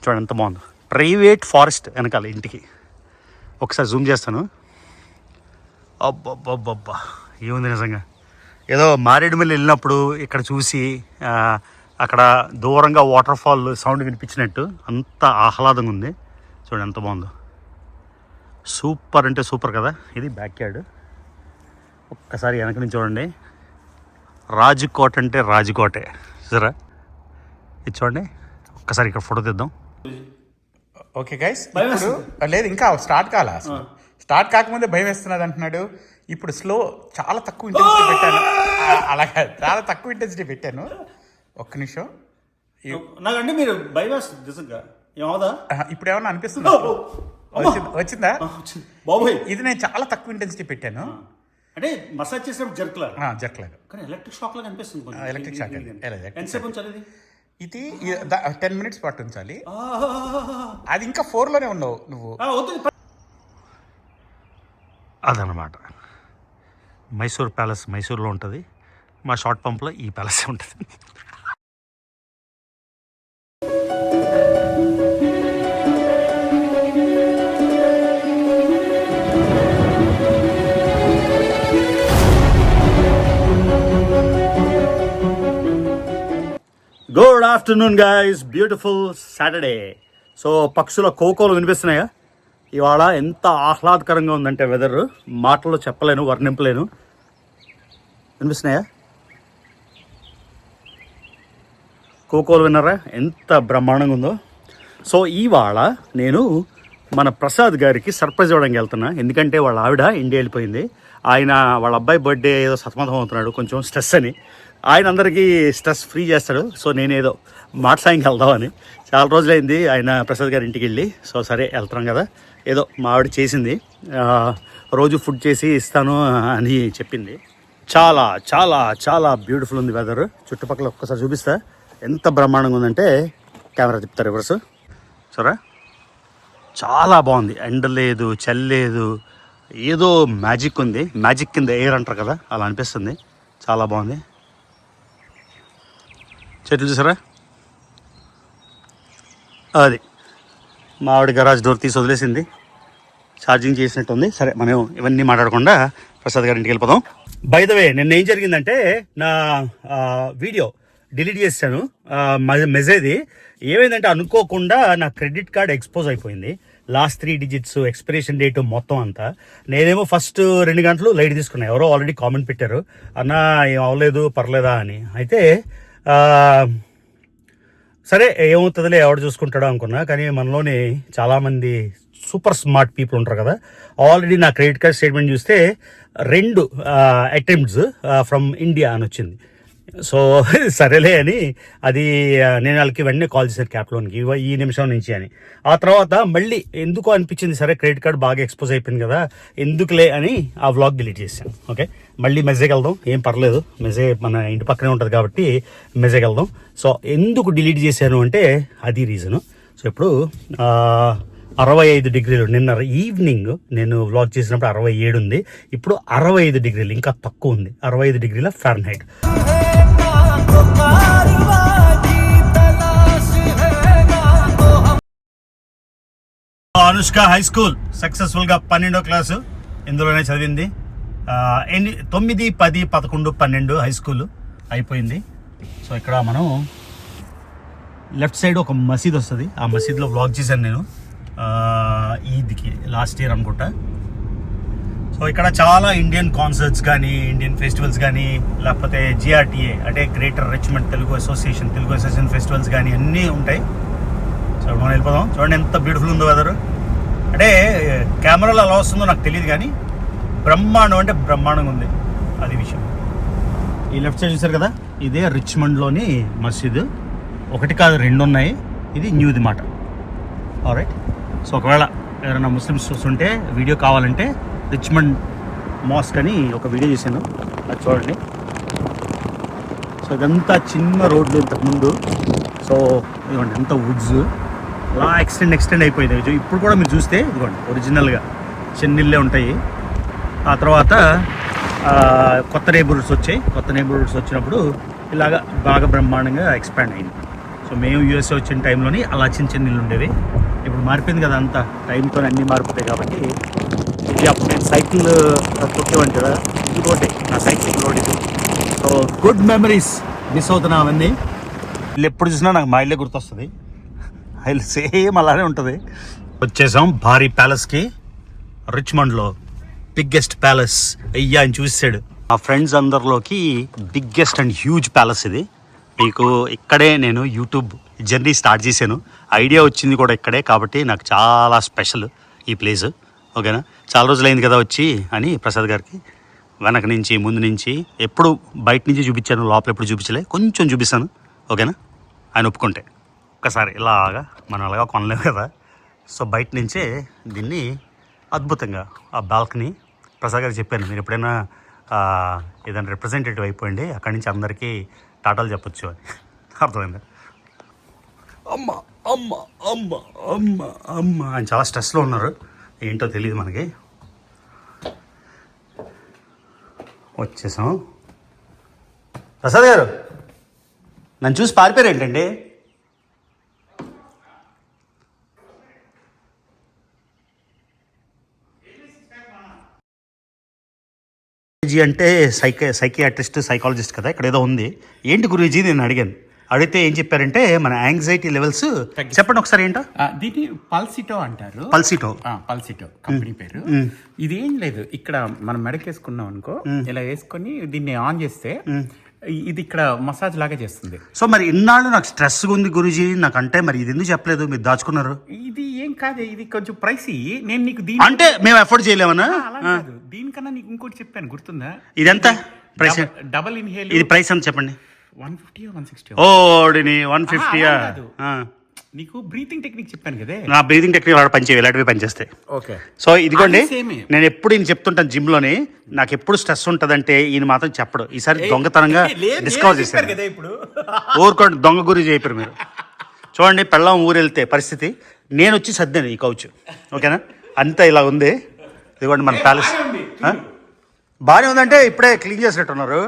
చూడండి ఎంత బాగుంది. ప్రైవేట్ ఫారెస్ట్ వెనకాల ఇంటికి. ఒకసారి జూమ్ చేస్తాను. అబ్బబ్బబ్బబ్బా ఏముంది నిజంగా. ఏదో మారేడుమిల్లి వెళ్ళినప్పుడు ఇక్కడ చూసి అక్కడ దూరంగా వాటర్ ఫాల్ సౌండ్ వినిపించినట్టు అంత ఆహ్లాదంగా ఉంది. చూడండి ఎంత బాగుందో. సూపర్ అంటే సూపర్ కదా. ఇది బ్యాక్ యార్డ్. ఒక్కసారి వెనక నుంచి చూడండి. రాజకోట అంటే రాజకోటే సరే. ఇది చూడండి ఒక్కసారి ఇక్కడ ఫోటో తీద్దాం. ఓకే గైస్, ఇప్పుడు లేదు ఇంకా స్టార్ట్ కాల. స్టార్ట్ కాకముందే భయం వేస్తున్నది అంటున్నాడు. ఇప్పుడు స్లో చాలా తక్కువ ఇంటెన్సిటీ పెట్టాను. అలాగే చాలా తక్కువ ఇంటెన్సిటీ పెట్టాను. ఒక్క నిమిషం. నాకంటే మీరు భయం వేస్తుంది నిజంగా. ఏమవుదా ఇప్పుడు ఏమన్నా అనిపిస్తుందా? వచ్చిందా బాబోయ్? ఇది నేను చాలా తక్కువ ఇంటెన్సిటీ పెట్టాను. అంటే మసాజ్ చేసినప్పుడు జర్క్లాగా కానీ ఎలక్ట్రిక్ షాక్ లాగా అనిపిస్తుంది. ఎలక్ట్రిక్ షాక్ ఎంతసేపు ఉంచాలి ఇది? 10 minutes పాటు ఉంచాలి. అది ఇంకా 4లోనే ఉన్నావు నువ్వు. అదనమాట మైసూర్ ప్యాలెస్ మైసూర్లో ఉంటుంది. మా షార్ట్ పంప్లో ఈ ప్యాలెస్ ఉంటుంది. Good afternoon guys, beautiful Saturday. So పక్షుల కోకోలు వినిపిస్తున్నాయా? ఇవాళ ఎంత ఆహ్లాదకరంగా ఉందంటే వెదర్ మాటల్లో చెప్పలేను, వర్ణింపలేను. వినిపిస్తున్నాయా కోకోలు? విన్నారా ఎంత బ్రహ్మాండంగా ఉందో. సో ఇవాళ నేను మన ప్రసాద్ గారికి సర్ప్రైజ్ ఇవ్వడానికి వెళ్తున్నా. ఎందుకంటే వాళ్ళ ఆవిడ ఇండియా వెళ్ళిపోయింది. వాళ్ళ అబ్బాయి బర్త్డే ఏదో సతమతం అవుతున్నాడు, కొంచెం స్ట్రెస్ అని. ఆయన అందరికీ స్ట్రెస్ ఫ్రీ చేస్తాడు. సో నేనేదో మాట సాయంకి వెళ్దామని. చాలా రోజులైంది ఆయన ప్రసాద్ గారి ఇంటికి వెళ్ళి. సో సరే వెళ్తున్నాం కదా, ఏదో మా ఆవిడ చేసింది, రోజు ఫుడ్ చేసి ఇస్తాను అని చెప్పింది. చాలా చాలా చాలా బ్యూటిఫుల్ ఉంది వెదర్. చుట్టుపక్కల ఒక్కసారి చూపిస్తా ఎంత బ్రహ్మాండంగా ఉందంటే. కెమెరా తిప్పుతారు రివర్స్. సరే చాలా బాగుంది. ఎండ లేదు, చలి లేదు, ఏదో మ్యాజిక్ ఉంది. మ్యాజిక్ కింద ఎయిర్ అంటారు కదా, అలా అనిపిస్తుంది. చాలా బాగుంది. చెట్లు చూసారా? అది మా ఆవిడ గరాజ్ డోర్ తీసి వదిలేసింది, ఛార్జింగ్ చేసినట్టుంది. సరే మనం ఇవన్నీ మాట్లాడకుండా ప్రసాద్ గారి ఇంటికి వెళ్ళిపోదాం. బై ద వే నిన్న ఏం జరిగిందంటే నా వీడియో డిలీట్ చేశాను. మెసేజ్ది ఏమైందంటే అనుకోకుండా నా క్రెడిట్ కార్డ్ ఎక్స్పోజ్ అయిపోయింది. లాస్ట్ 3 digits ఎక్స్పిరేషన్ డేట్ మొత్తం అంతా. నేనేమో ఫస్ట్ 2 గంటలు లైట్ తీసుకున్నాను. ఎవరో ఆల్రెడీ కామెంట్ పెట్టారు, అన్న ఏం అవ్వలేదు పర్లేదా అని. అయితే సరే ఏమవుతుందిలే ఎవడు చూసుకుంటాడో అనుకున్నా. కానీ మనలోనే చాలామంది సూపర్ స్మార్ట్ పీపుల్ ఉంటారు కదా. ఆల్రెడీ నా క్రెడిట్ కార్డ్ స్టేట్మెంట్ చూస్తే 2 అటెంప్ట్స్ ఫ్రమ్ ఇండియా అని వచ్చింది. సో సరేలే అని అది నేను వాళ్ళకి వెంటనే కాల్ చేశాను క్యాప్లోన్కి ఈ నిమిషం నుంచి అని. ఆ తర్వాత మళ్ళీ ఎందుకో అనిపించింది, సరే క్రెడిట్ కార్డ్ బాగా ఎక్స్పోజ్ అయిపోయింది కదా, ఎందుకులే అని ఆ వ్లాగ్ డిలీట్ చేశాను. ఓకే, మళ్ళీ మెసేజ్ వెళ్దాం, ఏం పర్లేదు, మెసేజ్ మన ఇంటి పక్కనే ఉంటుంది కాబట్టి మెసేజ్ వెళ్దాం. సో ఎందుకు డిలీట్ చేశాను అంటే అది రీజను. సో ఇప్పుడు 65 degrees నిన్న ఈవినింగ్ నేను వ్లాగ్ చేసినప్పుడు 67 ఉంది. ఇప్పుడు 65 degrees, ఇంకా తక్కువ ఉంది. 65 degrees Fahrenheit. Anushka high school సక్సెస్ఫుల్గా 12వ క్లాసు ఇందులోనే చదివింది. 9, 10, 11, 12 హై స్కూల్ అయిపోయింది. సో ఇక్కడ మనం లెఫ్ట్ సైడ్ ఒక మసీద్ వస్తుంది. ఆ మసీద్లో వ్లాగ్ చేశాను నేను ఈద్కి లాస్ట్ ఇయర్ అనుకుంటా. సో ఇక్కడ చాలా ఇండియన్ కాన్సర్ట్స్ కానీ, ఇండియన్ ఫెస్టివల్స్ కానీ, లేకపోతే GRTA అంటే greater Richmond Telugu association festivals కానీ అన్నీ ఉంటాయి. సో మనం వెళ్ళిపోదాం. చూడండి ఎంత బ్యూటిఫుల్ ఉందో వెదర్. అంటే కెమెరాలో ఎలా వస్తుందో నాకు తెలియదు కానీ బ్రహ్మాండం అంటే బ్రహ్మాండంగా ఉంది, అది విషయం. ఈ లెఫ్ట్ సైడ్ చూసారు కదా, ఇదే రిచ్మండ్లోని మసీదు. 1 కాదు 2 ఉన్నాయి. ఇది న్యూది మాట. ఆల్రైట్. సో ఒకవేళ ఎవరైనా ముస్లిమ్స్ చూస్తుంటే వీడియో కావాలంటే రిచ్మండ్ మాస్క్ అని ఒక వీడియో చేశాను, అది చూడండి. సో ఇదంతా చిన్న రోడ్లు ఇంతకుముందు. సో ఇదిగోండి ఎంత వుడ్స్ అలా ఎక్స్టెండ్ అయిపోయింది. ఇప్పుడు కూడా మీరు చూస్తే ఇదిగోండి ఒరిజినల్గా చెన్నీళ్ళే ఉంటాయి. ఆ తర్వాత కొత్త నైబర్హుడ్స్ వచ్చినాయి. కొత్త నైబర్హుడ్స్ వచ్చినప్పుడు ఇలాగా బాగా బ్రహ్మాండంగా ఎక్స్పాండ్ అయింది. సో మేము యూఎస్ఏ వచ్చిన టైంలోని అలా చిన్న చిన్న ఇల్లు ఉండేవి. ఇప్పుడు మారిపోయింది కదా అంతా, టైంతో అన్నీ మారిపోతాయి. కాబట్టి ఇది అప్పుడు నేను సైకిల్ తొక్కేవాడిని కదా, ఇది రోడ్డే, నా సైకిల్ రోడ్ ఇది. సో గుడ్ మెమరీస్ మిస్ అవుతున్నా అవన్నీ. ఇల్లు ఎప్పుడు చూసినా నాకు మా ఇల్లే గుర్తొస్తుంది. ఇల్లు సేమ్ అలానే ఉంటుంది. వచ్చేసాం భారీ ప్యాలెస్కి, రిచ్మండ్లో బిగ్గెస్ట్ ప్యాలెస్. అయ్యా అని చూసాడు మా ఫ్రెండ్స్ అందరిలోకి బిగ్గెస్ట్ అండ్ హ్యూజ్ ప్యాలెస్ ఇది. మీకు ఇక్కడే నేను యూట్యూబ్ జర్నీ స్టార్ట్ చేశాను, ఐడియా వచ్చింది కూడా ఇక్కడే. కాబట్టి నాకు చాలా స్పెషల్ ఈ ప్లేస్. ఓకేనా, చాలా రోజులైంది కదా వచ్చి అని ప్రసాద్ గారికి వెనక నుంచి ముందు నుంచి ఎప్పుడు బయట నుంచి చూపించాను, లోపల ఎప్పుడు చూపించలే, కొంచెం చూపిస్తాను. ఓకేనా, ఆయన ఒప్పుకుంటే. ఒక్కసారి ఇలాగా మనం అలాగా కొనలేము కదా, సో బయట నుంచే దీన్ని అద్భుతంగా ఆ బాల్కనీ ప్రసాద్ గారికి చెప్పాను, మీరు ఎప్పుడైనా ఏదైనా రిప్రజెంటేటివ్ అయిపోయింది అక్కడి నుంచి అందరికీ టాటాలు చెప్పొచ్చు అని. అర్థమైందా? అమ్మ అమ్మ అమ్మ అమ్మ అమ్మ ఆయన చాలా స్ట్రెస్లో ఉన్నారు, ఏంటో తెలియదు మనకి. వచ్చేసాం. ప్రసాద్ గారు నన్ను చూసి పారిపోయారు ఏంటండి? అంటే సైకియాట్రిస్ట్ సైకాలజిస్ట్ కదా, ఇక్కడ ఏదో ఉంది. ఏంటి గురూజీ నేను అడిగాను. అడిగితే ఏం చెప్పారంటే మన యాంగ్జైటీ లెవెల్స్ చెప్పండి ఒకసారి ఏంటో. దీన్ని పల్సిటో అంటారు. పల్సిటో కంపెనీ పేరు. ఇది ఏం లేదు, ఇక్కడ మనం మెడకేసుకున్నాం అనుకో, ఇలా వేసుకొని దీన్ని ఆన్ చేస్తే ఇది ఇక్కడ మసాజ్ లాగా చేస్తుంది. సో మరి ఇన్నాళ్ళు నాకు స్ట్రెస్ ఉంది గురూజీ నాకంటే, మరి ఇది ఎందుకు చెప్పలేదు, మీరు దాచుకున్నారు? ఇది ఏం కాదు, ఇది కొంచెం ప్రైసీ. నేను నీకు అంటే మేము ఎఫోర్డ్ చేయలేమన్నా? దీనికన్నా నీకు ఇంకోటి చెప్పాను, గుర్తుందా? ఇది ఎంత ప్రైస్? Double inhale. ఇది ప్రైస్ ఎంత చెప్పండి? 150 160. ఓడిని 150. నీకు బ్రీతింగ్ టెక్నిక్ చెప్పాను కదా, నా బ్రీతింగ్ టెక్నిక్ వాడు పనిచేయాలి, ఇలాంటివి పనిచేస్తాయి. ఓకే. సో ఇదిగోండి, నేను ఎప్పుడు ఈయన చెప్తుంటాను జిమ్లోని, నాకు ఎప్పుడు స్ట్రెస్ ఉంటుందంటే ఈయన మాత్రం చెప్పడు. ఈసారి దొంగతనంగా డిస్కవర్ చేశారు కదా. ఇప్పుడు ఊరుకోండి, దొంగ గురించి చెప్పారు మీరు. చూడండి, పెళ్ళం ఊరు వెళ్తే పరిస్థితి, నేను వచ్చి సర్దాను ఈ కౌచ్. ఓకేనా, అంతా ఇలా ఉంది. ఇదిగోండి మన ప్యాలెస్. బాగానే ఉందంటే ఇప్పుడే క్లీన్ చేసినట్టున్నారు.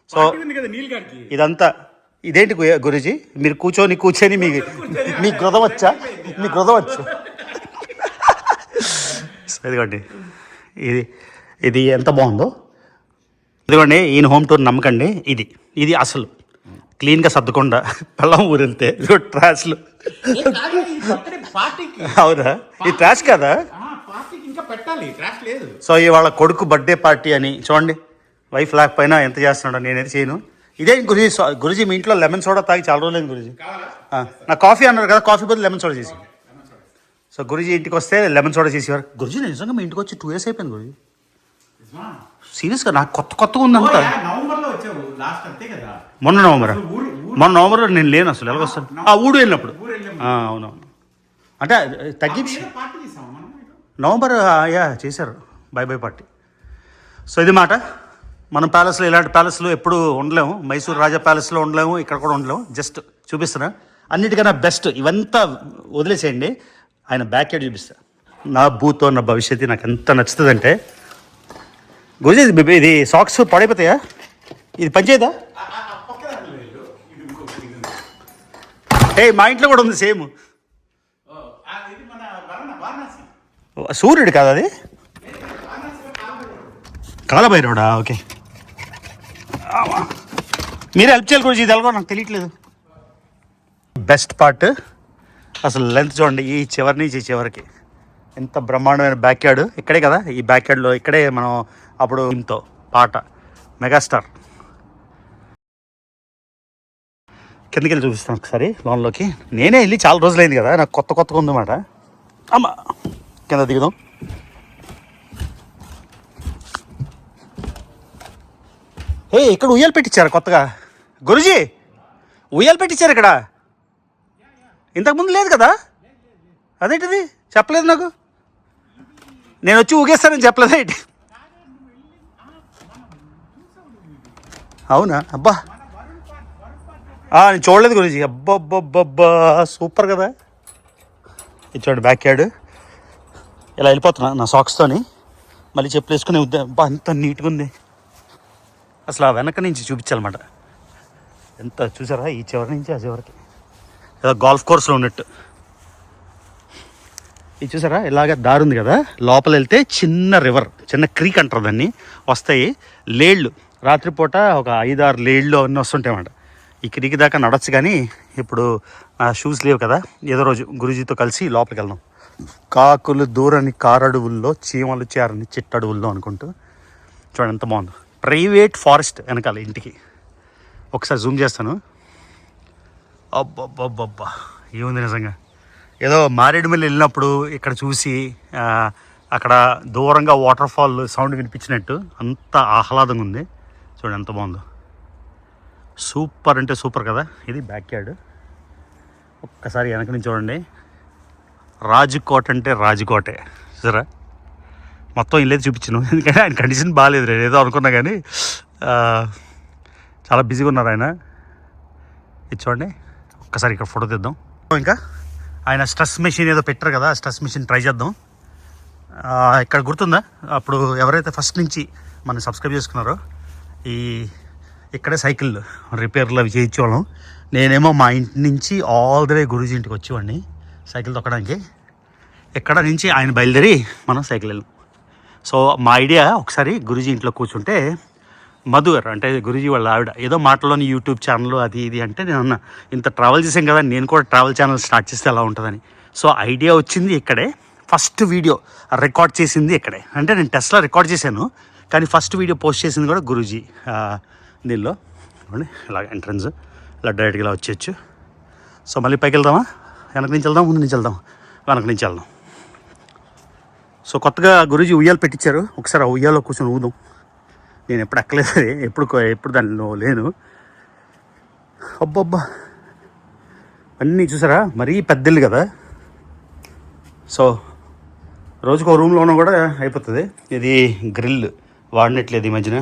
సో ఇదంతా ఇదేంటి గురూజీ, మీరు కూర్చొని మీకు గృదవచ్చా? మీకు గృదవచ్చు. ఇదిగోండి, ఇది ఎంత బాగుందో. ఇదిగోండి, ఈయన హోమ్ టూర్ నమ్మకండి. ఇది అసలు క్లీన్గా సర్దకుండా పెళ్ళం ఊరు వెళ్తే ట్రాష్లు. అవునా, ఇది ట్రాష్ కదా? సో ఇవాళ కొడుకు బర్త్డే పార్టీ అని చూడండి, వైఫ్ లేకపోయినా ఎంత చేస్తున్నాడో. నేనైతే చేయను. ఇదే గురూజీ మీ ఇంట్లో లెమన్ సోడా తాగి చాలా రోజులైంది గురూజీ. నా కాఫీ అన్నారు కదా, కాఫీ బదులు లెమన్ సోడా చేసి. సో గురూజీ ఇంటికి వస్తే లెమన్ సోడా చేసేవారు. గురూజీ నిజంగా మీ ఇంటికి వచ్చి 2 years అయిపోయింది గురూజీ. సీరియస్గా నాకు కొత్తగా ఉందంతా. మొన్న నవంబర్ నేను లేను అసలు. ఎలాగొస్తాను? ఊడు వెళ్ళినప్పుడు. అవునవును, అంటే తగ్గించి నవంబర్ చేశారు బై పార్టీ. సో ఇది మాట. మనం ప్యాలెస్లో ఇలాంటి ప్యాలెస్లో ఎప్పుడు ఉండలేము. మైసూర్ రాజా ప్యాలెస్లో ఉండలేము, ఇక్కడ కూడా ఉండలేము. జస్ట్ చూపిస్తున్నా, అన్నిటికన్నా బెస్ట్. ఇవంతా వదిలేసేయండి, ఆయన బ్యాక్ యార్డ్ చూపిస్తా. నా భూతో నా భవిష్యత్తు నాకు ఎంత నచ్చుతుందంటే, గురూజీ ఇది సాక్స్ పడైపోతాయా? ఇది పనిచేయదా? మా ఇంట్లో కూడా ఉంది సేమ్. సూర్యుడు కాదు అది, కాలభైరవుడా? ఓకే, మీరు హెల్ప్ చేయాలి గురించి. ఇది ఎలాగో నాకు తెలియట్లేదు. బెస్ట్ పార్ట్ అసలు లెంత్ చూడండి, ఈ చివరి నుంచి ఈ చివరికి ఎంత బ్రహ్మాండమైన బ్యాక్ యార్డ్. ఇక్కడే కదా, ఈ బ్యాక్ యార్డ్లో ఇక్కడే మనం అప్పుడు టీంతో పాట మెగాస్టార్. కిందకి వెళ్ళి చూపిస్తాను ఒకసారి లోన్లోకి. నేనే వెళ్ళి చాలా రోజులైంది కదా, నాకు కొత్తగా ఉందన్నమాట. అమ్మ కింద దిగుదాం. ఇక్కడ ఉయ్యాలు పెట్టించారు కొత్తగా గురూజీ, ఉయ్యాలు పెట్టించారు ఇక్కడ. ఇంతకుముందు లేదు కదా, అదేంటిది చెప్పలేదు నాకు. నేను వచ్చి ఊగేస్తానని చెప్పలేదా ఏంటి? అవునా? అబ్బా నేను చూడలేదు గురూజీ. అబ్బబ్బబ్బబ్బా సూపర్ కదా. ఇది చూడండి బ్యాక్ యార్డ్. ఇలా వెళ్ళిపోతున్నా నా సాక్స్తోని, మళ్ళీ చెప్పులు వేసుకునే ఉద్దేశం. అబ్బా అంత నీట్గా ఉంది. అసలు ఆ వెనక నుంచి చూపించాలన్నమాట. ఎంత చూసారా, ఈ చివరి నుంచి ఆ చివరికి ఏదో గోల్ఫ్ కోర్స్లో ఉన్నట్టు. ఇది చూసారా ఇలాగ దారి ఉంది కదా, లోపల వెళ్తే చిన్న రివర్, చిన్న క్రీక్ అంటారు దాన్ని, వస్తాయి లేళ్ళు. రాత్రిపూట ఒక 5-6 లేళ్ళు అవన్నీ వస్తుంటాయన్నమాట. ఈ క్రీక్ దాకా నడవచ్చు, కానీ ఇప్పుడు షూస్ లేవు కదా. ఏదో రోజు గురూజీతో కలిసి లోపలికి వెళ్దాం. కాకులు దూరని కారడువుల్లో, చీమలు చేరని చిట్టడువుల్లో అనుకుంటూ. చూడండి ఎంత బాగుందో. ప్రైవేట్ ఫారెస్ట్ వెనకాల ఇంటికి. ఒకసారి జూమ్ చేస్తాను. అబ్బబ్బబ్బబ్బా ఏముంది నిజంగా. ఏదో మారేడుమిల్లి వెళ్ళినప్పుడు ఇక్కడ చూసి అక్కడ దూరంగా వాటర్ ఫాల్ సౌండ్ వినిపించినట్టు అంత ఆహ్లాదంగా ఉంది. చూడండి ఎంత బాగుందో. సూపర్ అంటే సూపర్ కదా. ఇది బ్యాక్ యార్డ్. ఒక్కసారి వెనక నుంచి చూడండి. రాజకోట అంటే రాజకోటే సరే. మొత్తం ఇల్లేది చూపించాను, ఎందుకంటే ఆయన కండిషన్ బాగాలేదు. నేను ఏదో అనుకున్నా కానీ చాలా బిజీగా ఉన్నారు ఆయన. ఇది చూడండి ఒక్కసారి ఇక్కడ ఫోటో తీద్దాం. ఇంకా ఆయన స్ట్రెస్ మెషిన్ ఏదో పెట్టారు కదా, స్ట్రెస్ మెషిన్ ట్రై చేద్దాం. ఇక్కడ గుర్తుందా, అప్పుడు ఎవరైతే ఫస్ట్ నుంచి మనం సబ్స్క్రైబ్ చేసుకున్నారో ఇక్కడే సైకిల్ రిపేర్లు అవి చేయించేవాళ్ళం. నేనేమో మా ఇంటి నుంచి ఆల్ ది వే గురూజీ ఇంటికి వచ్చేవాడిని సైకిల్ తొక్కడానికి. ఇక్కడ నుంచి ఆయన బయలుదేరి మనం సైకిల్ వెళ్ళాం. సో మా ఐడియా, ఒకసారి గురూజీ ఇంట్లో కూర్చుంటే మధు గారు అంటే గురూజీ వాళ్ళ ఆవిడ ఏదో మాటలోని యూట్యూబ్ ఛానల్ అది ఇది అంటే నేను అన్నా, ఇంత ట్రావెల్ చేసాం కదా, నేను కూడా ట్రావెల్ ఛానల్ స్టార్ట్ చేస్తే ఎలా ఉంటుందని. సో ఐడియా వచ్చింది ఇక్కడే. ఫస్ట్ వీడియో రికార్డ్ చేసింది ఇక్కడే. అంటే నేను టెస్ట్లో రికార్డ్ చేశాను, కానీ ఫస్ట్ వీడియో పోస్ట్ చేసింది కూడా గురూజీ దీనిలో. ఇలా ఎంట్రన్స్ ఇలా డైరెక్ట్గా ఇలా వచ్చేయచ్చు. సో మళ్ళీ పైకి వెళ్దామా, వెనక నుంచి వెళ్దాం, ముందు నుంచి వెళ్దాం, వెనక నుంచి వెళ్దాం. సో కొత్తగా గురూజీ ఉయ్యాలు పెట్టించారు. ఒకసారి ఆ ఉయ్యాలో కూర్చొని ఊదాం. నేను ఎప్పుడు ఎక్కలేదు, ఎప్పుడు దానిలో లేను. అబ్బబ్బా అన్నీ చూసారా, మరీ పెద్దలు కదా. సో రోజుకు ఒక రూమ్లోనూ కూడా అయిపోతుంది. ఇది గ్రిల్ వాడినట్లేదు ఈ మధ్యన.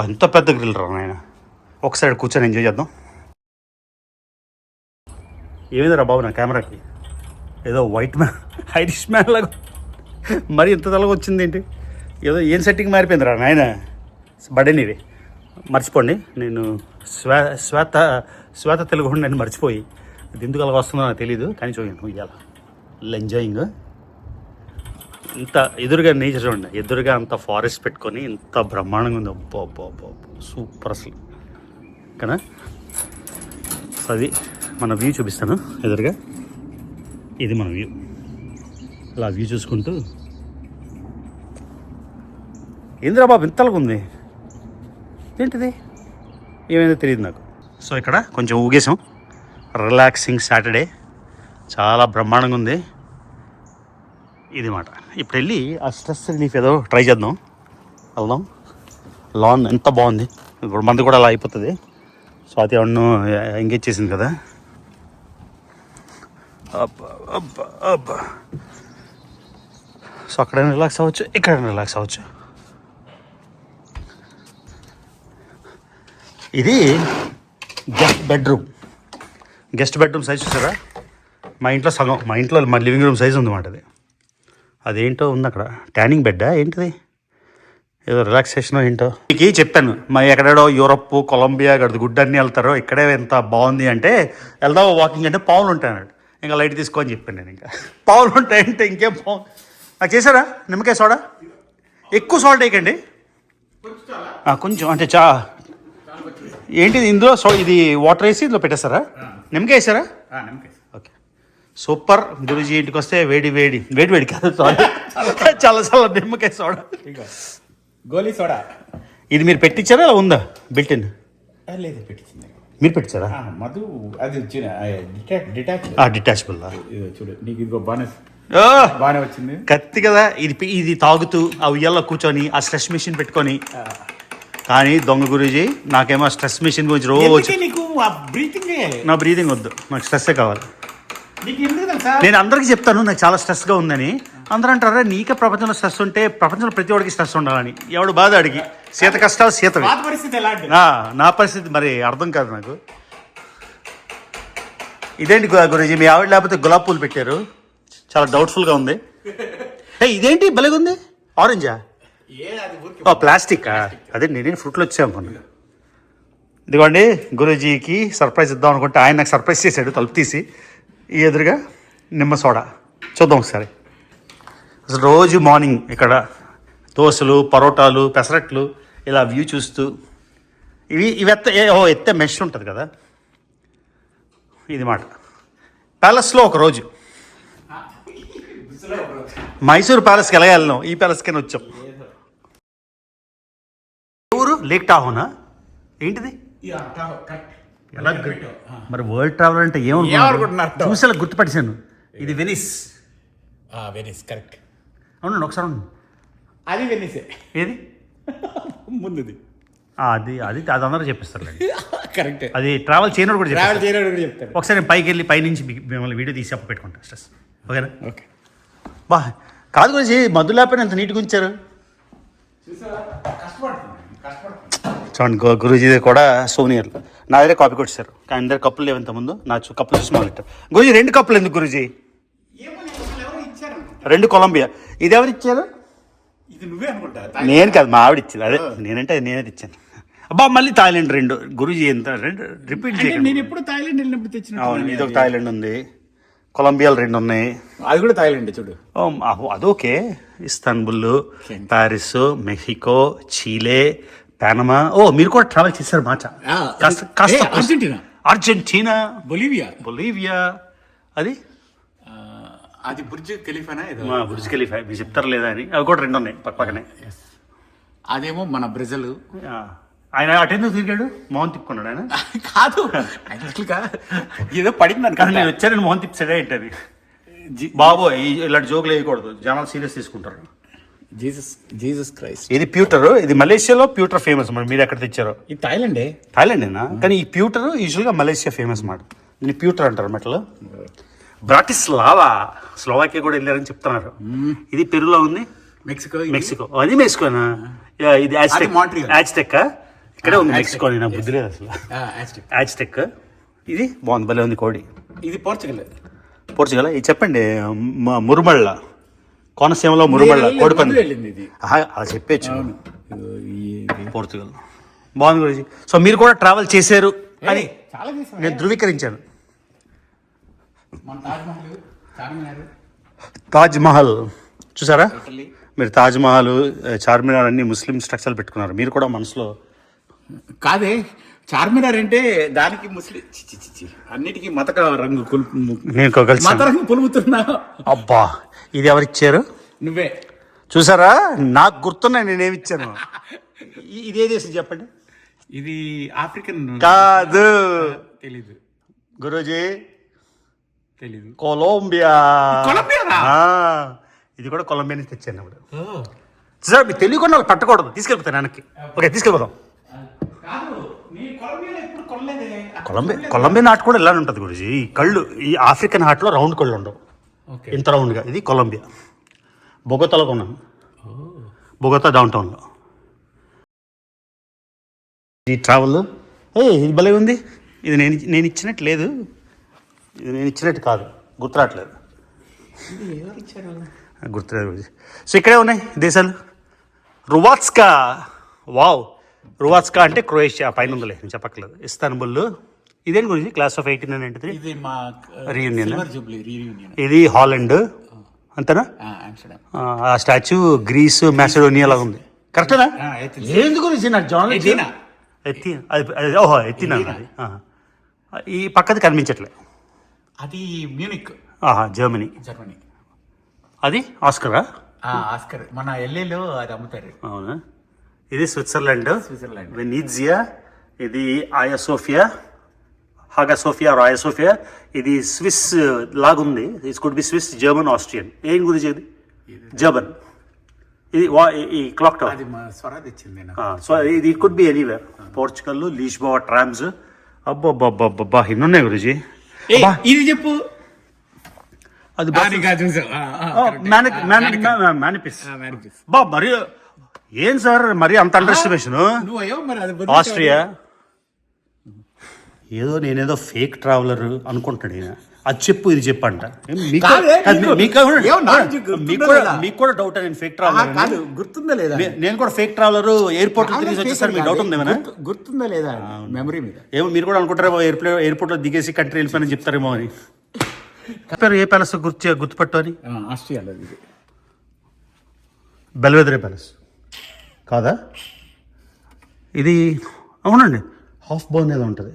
ఎంత పెద్ద గ్రిల్ రా నాయన. ఒకసారి కూర్చొని ఎంజాయ్ చేద్దాం. ఏమైందిరా బాబు నా కెమెరాకి, ఏదో వైట్ మ్యాన్ ఐరిష్ మ్యాన్ లాగా మరి ఇంత తలగా వచ్చింది ఏంటి, ఏదో ఏం సెట్టింగ్ మారిపోయిందిరా నాయన. బడేని ఇది మర్చిపోండి, నేను శ్వేత తెలుగు నేను మర్చిపోయి ఇది ఎందుకు అలాగ వస్తుందో నాకు తెలీదు. కానీ చూడండి ఇవాళ ఎంజాయింగ్. ఇంత ఎదురుగా నేచర్ చూడండి, ఎదురుగా అంత ఫారెస్ట్ పెట్టుకొని ఇంత బ్రహ్మాండంగా ఉంది. అబ్బో అబ్బో అబ్బో సూపర్ అసలు కదా. సో అది మన వ్యూ చూపిస్తాను ఎదురుగా. ఇది మన వ్యూ. అలా వ్యూ చూసుకుంటూ ఏంద్రా బాబు ఇంతలాగా ఉంది ఏంటిది, ఏమైందో తెలియదు నాకు. సో ఇక్కడ కొంచెం ఊగేసాం. రిలాక్సింగ్ సాటర్డే, చాలా బ్రహ్మాండంగా ఉంది ఇది మాట. ఇప్పుడు వెళ్ళి ఆ స్ట్రెస్ రిలీఫ్ ఏదో ట్రై చేద్దాం, వెళ్దాం. లాన్ ఎంత బాగుంది. ఇప్పుడు మంది కూడా అలా అయిపోతుంది. స్వాతి అవును ఎంగేజ్ చేసింది కదా. అబ్బా అబ్బా అబ్బా. సో అక్కడైనా రిలాక్స్ అవ్వచ్చు, ఇక్కడైనా రిలాక్స్ అవ్వచ్చు. ఇది గెస్ట్ బెడ్రూమ్ సైజ్ చూసారా. మా ఇంట్లో సగం, మా ఇంట్లో మా లివింగ్ రూమ్ సైజ్ ఉందన్నమాట. అదేంటో ఉంది అక్కడ. ట్యానింగ్ బెడ్డా ఏంటిది, ఏదో రిలాక్సేషన్ ఏంటో. మీకు చెప్పాను మా ఎక్కడెడో యూరప్ కొలంబియా గడి గుడ్ అన్నీ వెళ్తారో, ఇక్కడే ఎంత బాగుంది అంటే వెళ్దాం వాకింగ్ అంటే పావులు ఉంటాయి అన్నాడు. ఇంకా లైట్ తీసుకో అని చెప్పాను నేను. ఇంకా పావులు ఉంటాయంటే ఇంకేం పావు నాకు చేశారా. నిమ్మకాయ సోడా ఎక్కువ సాల్ట్ వేయకండి కొంచెం, అంటే ఏంటిది ఇందులో ఇది వాటర్ వేసి ఇందులో పెట్టేస్తారా, నిమ్మకాయ వేసారా. Okay super. గురూజీ ఇంటికి వస్తే వేడి వేడి వేడి వేడి కాదు చాలా చాలా నిమ్మకాయ సోడా, గోలీ సోడా. ఇది మీరు పెట్టించారా అలా ఉందా బిల్టిన్? లేదు పెట్టించింది. మీరు పెట్టించారా? మధు అది డిటాచబుల్. చూడు నీకు ఇదిగో బాగానే వచ్చింది. కత్తి కదా ఇది తాగుతూ ఆ ఉయ్యాల్లో కూర్చొని ఆ స్ట్రెస్ మిషన్ పెట్టుకొని. కానీ దొంగ గురూజీ నాకేమో స్ట్రెస్ మిషన్ గురించి రోజు నా బ్రీతింగ్ వద్దు, నాకు స్ట్రెస్సే కావాలి. నేను అందరికీ చెప్తాను నాకు చాలా స్ట్రెస్గా ఉందని. అందరూ అంటారా నీకే ప్రపంచంలో స్ట్రెస్ ఉంటే ప్రపంచంలో ప్రతి వాడికి స్ట్రెస్ ఉండాలని. ఎవడు బాధ అడిగి సీత కష్టాలు సీతవి. నా పరిస్థితి మరి అర్థం కాదు నాకు. ఇదేంటి గురూజీ మీ ఆవిడ లేకపోతే గులాబ్ పూలు పెట్టారు, చాలా డౌట్ఫుల్గా ఉంది. ఇదేంటి భలేగా ఉంది, ఆరెంజా? ప్లాస్టిక్. అదే నేనే ఫ్రూట్లో వచ్చాను. ఇదిగోండి గురూజీకి సర్ప్రైజ్ ఇద్దాం అనుకుంటే ఆయన నాకు సర్ప్రైజ్ చేశాడు తలుపు తీసి ఈ ఎదురుగా నిమ్మ సోడా. చూద్దాం ఒకసారి. అసలు రోజు మార్నింగ్ ఇక్కడ దోశలు పరోటాలు పెసరట్లు ఇలా వ్యూ చూస్తూ ఇవి ఎత్తే మెష్ ఉంటుంది కదా ఇది మాట. ప్యాలెస్లో ఒకరోజు మైసూర్ ప్యాలెస్కి ఎలా వెళ్ళినాం, ఈ ప్యాలెస్కైనా వచ్చాం. ఊరు లేక్ టాహోనా ఏంటిది? ఎలా మరి వరల్డ్ ట్రావెల్ అంటే ఏమనుకుంటున్నారు? చూసేలా గుర్తుపట్టేశాను. ఇది వెనిస్. Venice correct. అవునండి ఒకసారి ఉండండి. అది వెనిసే. ఏది ముందుది అది అది అది అందరూ చెప్పిస్తారు కరెక్ట్. అది ట్రావెల్ చేయనోడు కూడా ట్రావెల్ చేయనోడు కూడా చెప్తారు. ఒకసారి నేను పైకి వెళ్ళి పైనుంచి మిమ్మల్ని వీడియో తీసి అప్పు పెట్టుకుంటా స్ట్రెస్. ఓకేనా? ఓకే. బా కాదు గురించి మధు లేకపోయినా ఎంత నీట్గా ఉంచారు చూడండి. గురూజీ కూడా సోనియర్లు నా దగ్గర కాపీ కొట్టారు కానీ అందరి కప్పులు లేవు ఇంతకుముందు. నా కప్పులు చూసి మొదలెట్టారు. గురూజీ 2 కప్పులు ఎందుకు గురూజీ? 2 కొలంబియా. ఇది ఎవరు ఇచ్చారు? ఇది నువ్వే అనుకుంటా. నేను కాదు మా ఆవిడ ఇచ్చింది. అదే నేనంటే నేనే తెచ్చాను. అబ్బా మళ్ళీ థాయిలాండ్ 2. గురూజీ ఎంత 2 రిపీట్ చేయండి. నేను ఎప్పుడు థాయిలాండ్ వెళ్ళినప్పుడు తెచ్చిన. అవును ఇది ఒక థాయిలాండ్ ఉంది, కొలంబియాలు 2 ఉన్నాయి. అది కూడా థాయిలాండ్ చూడు. అదోకే. Istanbul, Paris, Mexico, Chile, Panama. మీరు కూడా ట్రావెల్ చేశారు మాచా. Argentina, Bolivia. అది అది బుర్జ్ ఖలీఫానా? బుర్జ్ ఖలీఫా మీరు చెప్తారు లేదా అని. అవి కూడా 2 ఉన్నాయి పక్కనే. అదేమో మన బ్రెజిల్. ఆయన అటెందుకు తిరిగాడు? మోహన్ తిప్పుకున్నాడు ఆయన. కాదు ఏదో పడింది కానీ నేను వచ్చానని మోహన్ తిప్పాడే ఏంటది బాబు. ఇలాంటి జోకులు వేయకూడదు, జనాలు సీరియస్ తీసుకుంటారు. Jesus Christ. ఇది ప్యూటర్. ఇది మలేషియాలో ప్యూటర్ ఫేమస్. మరి మీరు ఎక్కడ తెచ్చారో? ఇది థాయిలాండే. థాయిలాండేనా? కానీ ఈ ప్యూటర్ యూజువల్గా మలేషియా ఫేమస్ మాట. దీన్ని ప్యూటర్ అంటారు మెటల్. బ్రాటిస్లావా స్లోవాకియా కూడా వెళ్ళారని చెప్తున్నారు. ఇది పెరులో ఉంది. మెక్సికో. అది మెక్సికోనా? ఇది యాజ్టెక్. ఇక్కడే ఉంది మెక్సికో. నాకు బుద్ధి లేదు అసలు. యాజ్టెక్. ఇది బాగుంది, భలే ఉంది కోడి. ఇది పోర్చుగల్. ఇది చెప్పండి. మురుమళ్ళ కోనసీమలో మురుమళ్ళ కోడి పని అలా చెప్పచ్చు. పోర్చుగల్ బాగుంది గురించి. సో మీరు కూడా ట్రావెల్ చేశారు అని నేను ధృవీకరించాను. తాజ్ మహల్ చూసారా మీరు? తాజ్ మహల్, చార్మినార్ అన్ని ముస్లిం స్ట్రక్చర్లు పెట్టుకున్నారు. మీరు కూడా మనసులో కాదే. చార్మినార్ అంటే దానికి ముస్లిం అన్నిటికీ మత రంగు నేను మత రంగు పులుముతున్నా. అబ్బా ఇది ఎవరిచ్చారు? నువ్వే. చూసారా నాకు గుర్తున్నాయి నేనేమిచ్చాను. ఇదే దేశం చెప్పండి. ఇది ఆఫ్రికన్ కాదు. తెలీదు గురూజీ. తెలీదు. కొలంబియా. ఇది కూడా కొలంబియా నుంచి తెచ్చాను ఇప్పుడు. సార్ మీకు తెలియకుండా వాళ్ళు పట్టకూడదు. తీసుకెళ్ళిపోతాను వెనక్కి. ఓకే తీసుకెళ్ళిపోదాం. కొలంబియన్ హార్ట్ కూడా ఇలానే ఉంటుంది గురూజీ. ఈ కళ్ళు ఈ ఆఫ్రికన్ హార్ట్లో రౌండ్ కళ్ళు ఉండవు, ఇంత రౌండ్గా. ఇది కొలంబియా. బొగోతాలో కొన్నాను. బొగోతా డౌన్ టౌన్లో. ఈ ట్రావెల్ ఇది భలే ఉంది. ఇది నేను ఇచ్చినట్టు లేదు. ఇది నేను ఇచ్చినట్టు కాదు, గుర్తురాట్లేదు. గుర్తులేదు. సో ఇక్కడే ఉన్నాయి దేశాలు. రువాత్స్కా. వావ్. రువాత్స్కా అంటే క్రొయేషియా పైన ఉందిలే, నేను చెప్పక్కర్లేదు. ఇస్తాన్బుల్. ఇదేంటి గురించి క్లాస్ ఆఫ్ 1893 రీయూనియన్. ఇది హాలండ్ అంతేనా? ఆ స్టాచ్యూ గ్రీస్ మ్యాసిడోనియా లాగా ఉంది. కరెక్టేనా? ఏంది గురించి నాకు జాన్ ఎత్తినా. ఈ పక్కది కనిపించట్లే. అది మ్యూనిక్. జర్మనీ. అది ఆస్కరా? ఆస్కర్ మన ఎల్ఏలో అది అమ్ముతారు. అవునా? ఇది స్విట్జర్లాండ్. వెనీజియా. ఇది ఆయా సోఫియా, హాగా సోఫియా, రాయా సోఫియా. ఇది స్విస్ లాగుంది. It could be Swiss, German, Austrian. ఏం గురించి ఇది? జర్మన్. ఇది ఈ క్లాక్ టవర్. సో ఇది it could be anywhere. Portugal, Lisboa, trams. అబ్బా ఇన్నున్నాయి గురించి. ఇది చెప్పు. అది మేనిఫిస్. బా మరి ఏం సార్ మరి అంత అండర్ ఎస్టిమేషన్? ఆస్ట్రియా. నేనేదో ఫేక్ ట్రావెలర్ అనుకుంటాడు ఈయన. అది చెప్పు ఇది చెప్పు అంట కాదే, ఏమో నాకు గుర్తుందా మీకు కూడా డౌట్ నేను ఫేక్ ట్రావెలర్ కాదు గుర్తుందా లేదా నేను కూడా ఫేక్ ట్రావెలర్ ఎయిర్పోర్ట్ తిరిగి వచ్చేసరికి మీకు డౌట్ ఉంది ఏమైనా గుర్తుందా లేదా మెమరీ మీద ఏమో మీరు కూడా అనుకుంటారేమో ఎయిర్పోర్ట్ లో దిగేసి కంట్రీ వెళ్ళిపోయిన చెప్తారేమో అని చెప్పారు. ఏ ప్యాలెస్ గుర్తుపట్టు అని ఆస్ట్రియాలో ఇది బెల్వెదరే ప్యాలెస్ కాదా ఇది? అవునండి, హాఫ్ బోన్ ఏదో ఉంటుంది.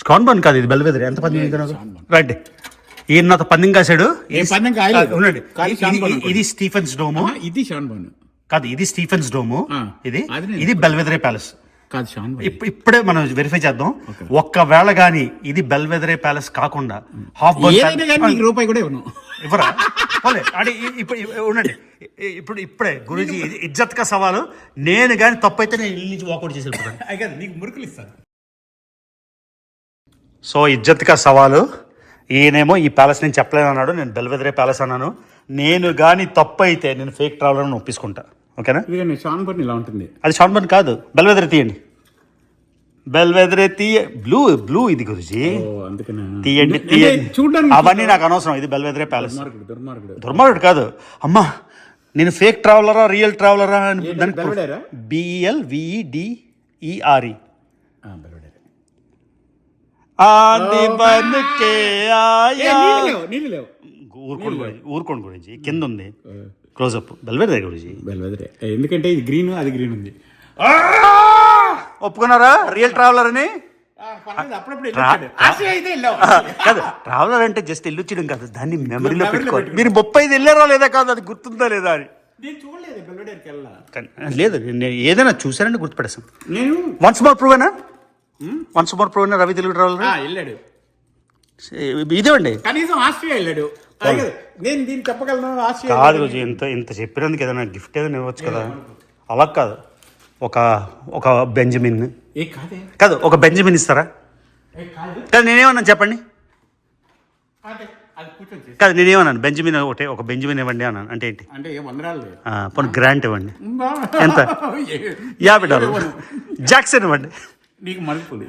స్కాన్ బోన్ కాదు, ఇది బెల్వెదరే. ఎంత పందెం రైట్. ఈయన నాతో పందెం కాశాడు. ఉండండి, ఇది స్టీఫెన్స్ డోము. ఇది షాన్ బోన్ కాదు, ఇది స్టీఫెన్స్ డోము. ఇది బెల్వెదరే ప్యాలెస్ కాదు. షాన్ ఇప్పుడే మనం వెరిఫై చేద్దాం. ఒక్కవేళ గానీ ఇది బెల్వెదరే ప్యాలెస్ కాకుండా హాఫ్ బోన్ రూపాయి కూడా ఇవ్వను. ఇవ్వరా? అంటే ఇప్పుడు ఉండండి, ఇప్పుడే గురూజీ ఇజ్జత్ కా సవాలు. నేను కానీ తప్పు అయితే నేను ఇల్లు నుంచి వాకౌట్ చేసి వెళ్ళిపోతాను. నీకు మురుకులు ఇస్తాను. సో ఇజ్జత్ కా సవాలు. ఈయనేమో ఈ ప్యాలెస్ నేను చెప్పలేను అన్నాడు, నేను బెల్వెదరే ప్యాలెస్ అన్నాను. నేను కానీ తప్పు అయితే నేను ఫేక్ ట్రావెలర్ అని ఒప్పించుకుంటా. ఓకేనా? షాన్ బోన్ ఇలా ఉంటుంది. అది షాన్ బోన్ కాదు, బెల్వెదరే తీయండి. బెల్వెదరే బ్లూ ఇది గురూజీ. తీయండి చూడండి. అవన్నీ నాకు అనవసరం. ఇది బెల్వెదరే ప్యాలెస్. దుర్మార్గుడు కాదు అమ్మా. నేను ఫేక్ ట్రావెలరా రియల్ ట్రావెలరా అని BELVEDERE ఊరుకోండి గురించి కింద ఉంది క్లోజ్అప్. బెల్వెదరే గురించి. బెల్వెదరే ఎందుకంటే ఇది గ్రీన్, అది గ్రీన్ ఉంది. ఒప్పుకున్నారా రియల్ ట్రావెలర్ అని? కాదు, ట్రావెలర్ అంటే జస్ట్ వెళ్ళొచ్చడం కాదు, దాన్ని మెమరీలో పెట్టుకోవాలి. మీరు 35 వెళ్ళారా లేదా కాదు, అది గుర్తుందా లేదా అని. లేదు, నేను ఏదైనా చూసానంటే గుర్తుపెడతాను. నేను once more prove Ravi Telugu traveller వెళ్ళాడు. ఇదేవండి కనీసం ఆస్ట్రియా వెళ్ళాడు. నేను దీన్ని చెప్పగలను. ఆస్ట్రియా కాదు రోజు ఇంత చెప్పినందుకు ఏదైనా గిఫ్ట్ ఏదైనా ఇవ్వచ్చు కదా. అలా కాదు, ఒక బెంజమిన్ కాదు, ఒక బెంజమిన్ ఇస్తారా? కాదు, నేనేమన్నా చెప్పండి. కాదు, నేనేమన్నాను బెంజమిన్ ఒక బెంజమిన్ ఇవ్వండి అన్నాను. అంటే ఏంటి? పోనీ గ్రాంట్ ఇవ్వండి. ఎంత? $50. జాక్సన్ ఇవ్వండి. నీకు మలుపులు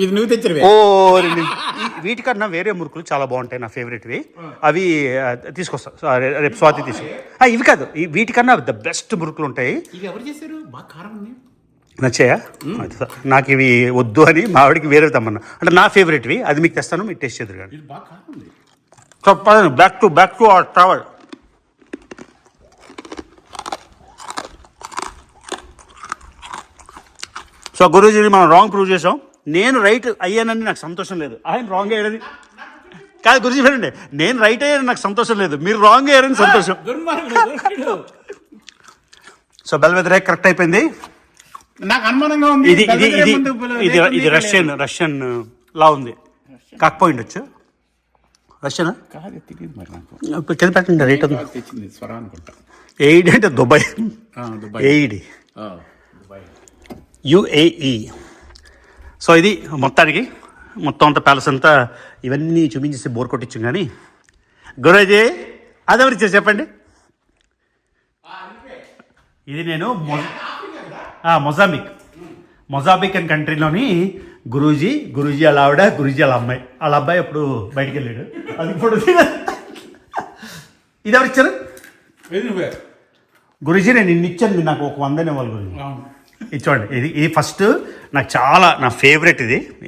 ఇది నువ్వు తెచ్చిన. వీటికన్నా వేరే మురుకులు చాలా బాగుంటాయి, నా ఫేవరెట్వి. అవి తీసుకొస్తా రేపు స్వాతి తీసుకు. ఇవి కాదు, వీటికన్నా ద బెస్ట్ మురుకులు ఉంటాయి. నచ్చాయా? నాకు ఇవి వద్దు అని మా ఆవిడికి వేరే తెమ్మన్నా. అంటే నా ఫేవరెట్వి, అది మీకు తెస్తాను, మీకు టేస్ట్ చేద్దరు కానీ. Back to our travel. So గురూజీని మనం రాంగ్ ప్రూవ్ చేసాం. నేను రైట్ అయ్యానని నాకు సంతోషం లేదు, ఆయన రాంగ్ అయ్యారని కాదు. గురూజీ వినండి, నేను రైట్ అయ్యానని నాకు సంతోషం లేదు, మీరు రాంగ్ అయ్యారని సంతోషం. సో బెల్వెదరే కరెక్ట్ అయిపోయింది. నాకు అనుమానంగా ఉంది. ఇది రష్యన్ లా ఉంది. కాకపోయిండొచ్చు. రష్యన్ కింద పెట్టండి. రేట్ ఎయిడ్ అంటే దుబాయ్. Aid UAE. సో ఇది మొత్తం అంతా ప్యాలెస్ అంతా ఇవన్నీ చూపించేసి బోర్ కొట్టించాం. కానీ గురూజీ అదెవరిచ్చారు చెప్పండి? ఇది నేను మొజాంబిక్ అని కంట్రీలోని గురూజీ వాళ్ళ ఆవిడ, గురూజీ వాళ్ళ అమ్మాయి. వాళ్ళ అబ్బాయి అప్పుడు బయటికి వెళ్ళాడు. అది ఇప్పుడు ఇది ఎవరిచ్చారు? గురూజీ నేను ఇన్ని ఇచ్చాను, మీరు నాకు ఒక 100 ఇవ్వాలి గురూజీ. ఇచ్చోండి. ఇది ఫస్ట్ నాకు చాలా నా ఫేవరెట్.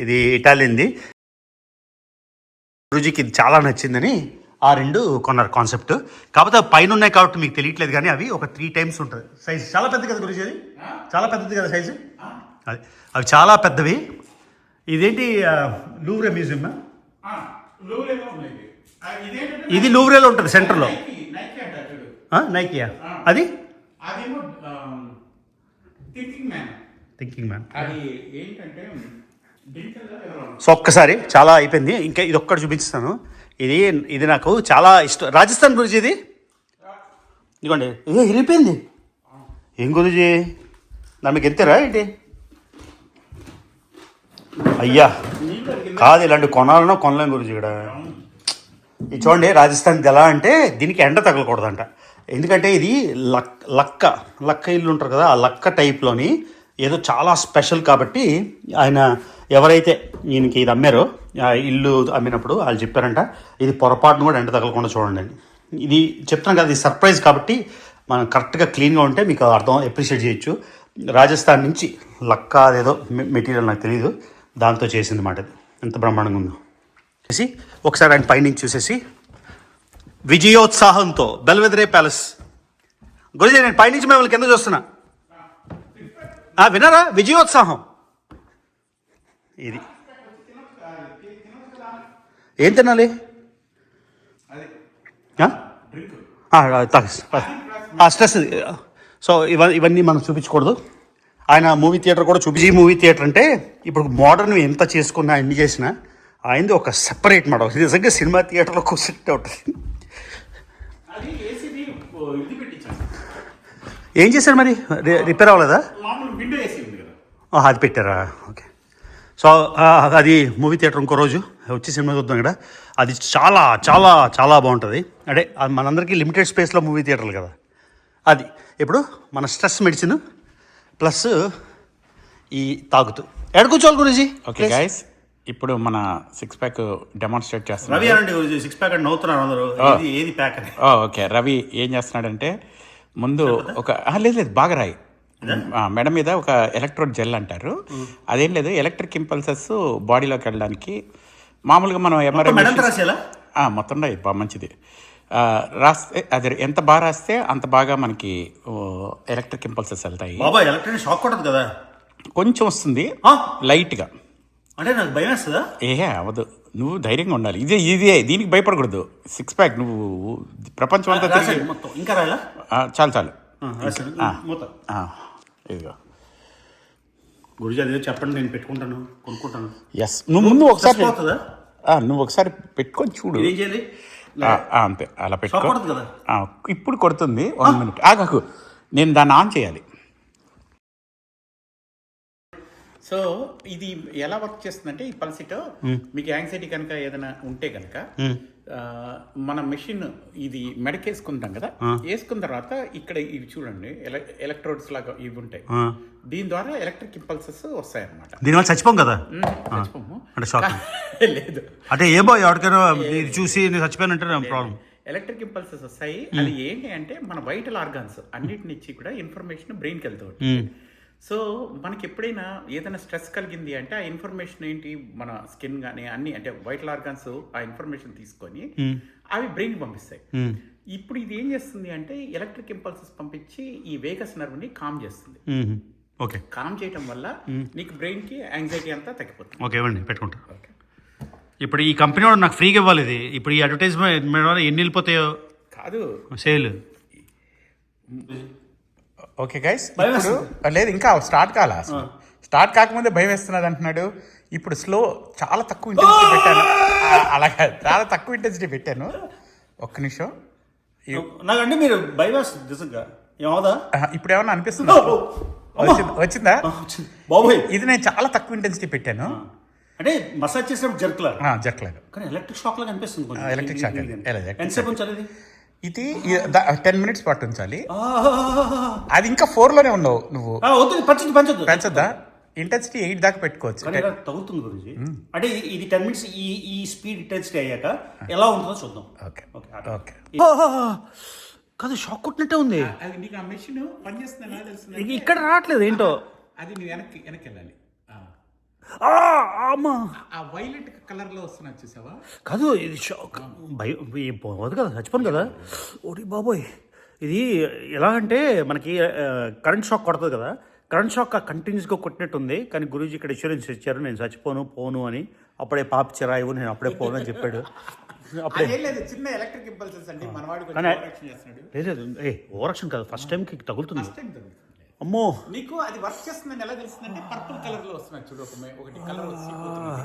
ఇది ఇటాలియన్ది. గురూజీకి ఇది చాలా నచ్చిందని ఆ 2 కొన్నారు కాన్సెప్ట్. కాకపోతే పైన ఉన్నాయి కాబట్టి మీకు తెలియట్లేదు, కానీ అవి ఒక 3 times ఉంటుంది సైజు. చాలా పెద్దది కదా గురూజీ, అది చాలా పెద్దది కదా సైజు. అవి చాలా పెద్దవి. ఇదేంటి లూవ్రే మ్యూజియం? ఇది లూవ్రేలో ఉంటుంది సెంటర్లో. నైకియా అది థింకింగ్ మ్యాన్. సో ఒక్కసారి చాలా అయిపోయింది. ఇంకా ఇది ఒక్కటి చూపిస్తాను. ఇది నాకు చాలా ఇష్టం. రాజస్థాన్ గురించి ఇది. ఇదిగోండి, వెళ్ళిపోయింది. ఏం గురూజీ నా మీకు ఎంతరా ఏంటి? అయ్యా కాదు, ఇలాంటి కొనలేం గురూజీ. ఇక్కడ ఇది చూడండి, రాజస్థాన్ ఎలా అంటే దీనికి ఎండ తగలకూడదంట. ఎందుకంటే ఇది లక్క ఇల్లు ఉంటారు కదా, ఆ లక్క టైప్లోని ఏదో చాలా స్పెషల్ కాబట్టి ఆయన ఎవరైతే ఈయనకి ఇది అమ్మారో ఇల్లు అమ్మినప్పుడు వాళ్ళు చెప్పారంట ఇది పొరపాటును కూడా ఎండ తగలకుండా చూడండి అని. ఇది చెప్తున్నాం కదా, ఇది సర్ప్రైజ్ కాబట్టి మనం కరెక్ట్గా క్లీన్గా ఉంటే మీకు అర్థం అప్రిషియేట్ చేయొచ్చు. రాజస్థాన్ నుంచి లక్కా అదేదో మెటీరియల్ నాకు తెలియదు, దాంతో చేసింది మాట. అది ఎంత బ్రహ్మాండంగా ఉందో చేసి ఒకసారి ఆయన పైనుంచి చూసేసి విజయోత్సాహంతో బెల్వెదరే ప్యాలెస్. గురుజీ నేను పైనుంచి మిమ్మల్ని కింద చూస్తున్నా, విన్నారా? విజయోత్సాహం ఇది. ఏం తినాలి? స్ట్రెస్. సో ఇవన్నీ మనం చూపించకూడదు. ఆయన మూవీ థియేటర్ కూడా చూపించి, మూవీ థియేటర్ అంటే ఇప్పుడు మోడర్న్ ఎంత చేసుకున్నా ఎన్ని చేసినా ఆయనది ఒక సెపరేట్ మోడల్. నిజంగా సినిమా థియేటర్లో కూర్చుంటే ఉంటుంది. ఏం చేశారు మరి? రిపేర్ అవ్వలేదా? అది పెట్టారా? ఓకే. సో అది మూవీ థియేటర్ ఇంకో రోజు వచ్చి సినిమా చూద్దాం ఇక్కడ. అది చాలా చాలా చాలా బాగుంటుంది. అంటే మనందరికీ లిమిటెడ్ స్పేస్లో మూవీ థియేటర్లు కదా. అది ఇప్పుడు మన స్ట్రెస్ మెడిసిన్ ప్లస్ ఈ తాగుతూ ఎక్కడ కూర్చోవాలి గురూజీ? ఓకే గైస్, ఇప్పుడు మన 6-ప్యాక్ డెమాన్స్ట్రేట్ చేస్తున్నాం. రవి అనండి గురూజీ, 6-ప్యాక్ అంటే నవ్వుతున్నారు అందరూ. ఏది ప్యాక్ అని? ఓకే, రవి ఏం చేస్తున్నాడంటే ముందు ఒక లేదు బాగా రాయి మెడ మీద ఒక ఎలక్ట్రోడ్ జెల్ అంటారు. అదేం లేదు, ఎలక్ట్రిక్ ఇంపల్సెస్ బాడీలోకి వెళ్ళడానికి మామూలుగా మనం మొత్తం రాయి మంచిది రాస్తే, అది ఎంత బాగా రాస్తే అంత బాగా మనకి ఎలక్ట్రిక్ ఇంపల్సెస్ వెళ్తాయి. ఎలక్ట్రిక్ షాక్ కొట్టదు కదా? కొంచెం వస్తుంది లైట్గా. అంటే నాకు భయం వేస్తుందా? అవ్వదు, నువ్వు ధైర్యంగా ఉండాలి. ఇదే దీనికి భయపడకూడదు. 6-ప్యాక్ నువ్వు ప్రపంచం అంతా ఇంకా రాయాలా? చాలు ఇదిగో గురుజీ అదే చెప్పండి, నేను పెట్టుకుంటాను, కొనుక్కుంటాను. ఎస్, నువ్వు ముందు ఒకసారి పెట్టుకొని చూడు. ఏం చేయాలి? అంతే, అలా పెట్టుకో. ఇప్పుడు కొడుతుంది. 1 minute ఆగాకు, నేను దాన్ని ఆన్ చేయాలి. సో ఇది ఎలా వర్క్ చేస్తుందంటే, ఈ పల్సిటో మీకు యాంగ్జైటీ కనుక ఏదైనా ఉంటే కనుక మన మెషిన్ ఇది మెడకి వేసుకుంటాం కదా, వేసుకున్న తర్వాత ఇక్కడ ఇవి చూడండి ఎలక్ట్రోడ్స్ లాగా ఇవి ఉంటాయి. దీని ద్వారా ఎలక్ట్రిక్ ఇంపల్సెస్ వస్తాయి అన్నమాట. దీనివల్ల చచ్చిపోం కదా? చచ్చిపోము లేదు అంటే ఏమో ఎవరికైనా చూసి చచ్చిపోయినంటే ప్రాబ్లం. ఎలక్ట్రిక్ ఇంపల్సెస్ వస్తాయి. అది ఏంటి అంటే మన వైటల్ ఆర్గాన్స్ అన్నిటినిచ్చి కూడా ఇన్ఫర్మేషన్ బ్రెయిన్కి వెళ్తూ ఉంటుంది. సో మనకి ఎప్పుడైనా ఏదైనా స్ట్రెస్ కలిగింది అంటే ఆ ఇన్ఫర్మేషన్ ఏంటి, మన స్కిన్ కానీ అన్ని అంటే వైటల్ ఆర్గాన్స్ ఆ ఇన్ఫర్మేషన్ తీసుకొని అవి బ్రెయిన్ పంపిస్తాయి. ఇప్పుడు ఇది ఏం చేస్తుంది అంటే ఎలక్ట్రిక్ ఇంపల్సెస్ పంపించి ఈ వేగస్ నర్వ్ని కామ్ చేస్తుంది. ఓకే, కామ్ చేయటం వల్ల నీకు బ్రెయిన్కి యాంగ్జైటీ అంతా తగ్గిపోతుంది. ఓకే ఇవ్వండి, పెట్టుకుంటా. ఇప్పుడు ఈ కంపెనీ వాడు నాకు ఫ్రీగా ఇవ్వాలి ఇది. ఇప్పుడు ఈ అడ్వర్టైజ్మెంట్ ఎన్ని వెళ్ళిపోతాయో కాదు సేల్. ఓకే గైస్, ఇప్పుడు లేదు ఇంకా స్టార్ట్ కాలా. స్టార్ట్ కాకముందే భయం వేస్తున్నది అంటున్నాడు. ఇప్పుడు చాలా తక్కువ ఇంటెన్సిటీ పెట్టాను. అలాగా చాలా తక్కువ ఇంటెన్సిటీ పెట్టాను. ఒక్క నిమిషం. నాకంటే మీరు భయం వేస్తుంది నిజంగా. ఏమవుదా ఇప్పుడు ఏమన్నా అనిపిస్తుందా? వచ్చిందా బాబోయ్? ఇది నేను చాలా తక్కువ ఇంటెన్సిటీ పెట్టాను. అంటే మసాజ్ చేసినప్పుడు జర్క్లాగా కానీ ఎలక్ట్రిక్ షాక్ లాగా అనిపిస్తుంది. ఎలక్ట్రిక్ షాక్ ఎంతసేపు ఉంచాలి ఇది? 10 minutes పాటు ఉంచాలి. అది ఇంకా 4లోనే ఉన్నావు నువ్వు. పెంచొద్దా? ఇంటెన్సిటీ 8 దాకా పెట్టుకోవచ్చు. తగ్గుతుంది గురించి. అంటే ఇది 10 minutes ఈ స్పీడ్ ఇంటెన్సిటీ అయ్యాక ఎలా ఉంటుందో చూద్దాం. Okay okay. కాదు, షాక్ కొట్టినట్టే ఉంది. అది నీకు ఆ మెషిన్ పనిచేస్తుందా తెలుస్తుంది. ఇక్కడ రావట్లేదు ఏంటో. అది నువ్వు వెనక్కి వెళ్ళాలి. ఆ వైలెట్ కలర్ లో వస్తున్నా చూసావా? కాదు, ఇది షాక్ పోదు కదా, చచ్చిపోను కదా. ఓడి బాబోయ్, ఇది ఎలా అంటే మనకి కరెంట్ షాక్ కొడుతుంది కదా, కరెంట్ షాక్ కంటిన్యూస్గా కొట్టినట్టుంది. కానీ గురూజీ ఇక్కడ ఇన్సూరెన్స్ ఇచ్చారు, నేను చచ్చిపోను పోను అని. అప్పుడే పాప చిరాయివు, నేను అప్పుడే పోను అని చెప్పాడు. అప్పుడే చిన్న ఎలక్ట్రిక్ ఇంపల్సెస్ అండి మనవాడు. లేదు ఓవరాక్షన్ కాదు, ఫస్ట్ టైంకి తగులుతుంది. అమ్మో, నీకు అది వర్క్ చేస్తుందని ఎలా తెలుస్తుందంటే పర్పుల్ కలర్ లో వస్తున్నాయి చూడు, ఒకటి కలర్ వచ్చి